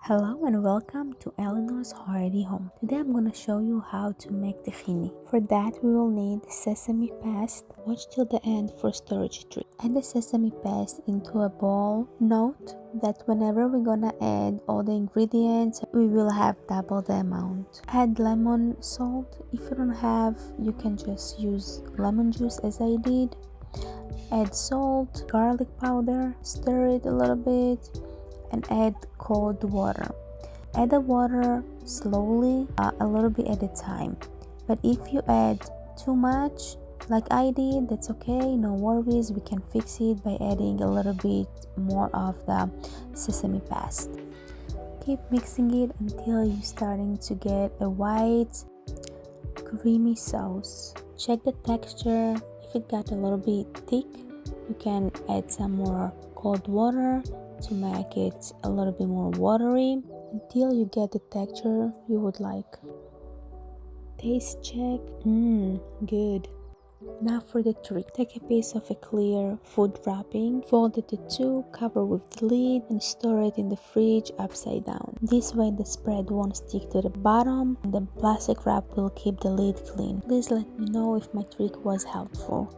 Hello and welcome to Eleanor's Hearty Home. Today I'm going to show you how to make tahini. For that we will need sesame paste. Watch till the end for storage trick. Add the sesame paste into a bowl. Note that whenever we're gonna add all the ingredients, we will have double the amount. Add lemon salt. If you don't have, you can just use lemon juice as I did. Add salt, garlic powder, stir it a little bit, and add cold water. Add the water slowly, a little bit at a time. But if you add too much, like I did, that's okay, no worries. We can fix it by adding a little bit more of the sesame paste. Keep mixing it until you're starting to get a white, creamy sauce. Check the texture. If it got a little bit thick, you can add some more cold water to make it a little bit more watery until you get the texture you would like. Taste check. Good. Now for the trick. Take a piece of a clear food wrapping, fold it in two, cover with the lid, and store it in the fridge upside down. This way the spread won't stick to the bottom and the plastic wrap will keep the lid clean. Please let me know if my trick was helpful.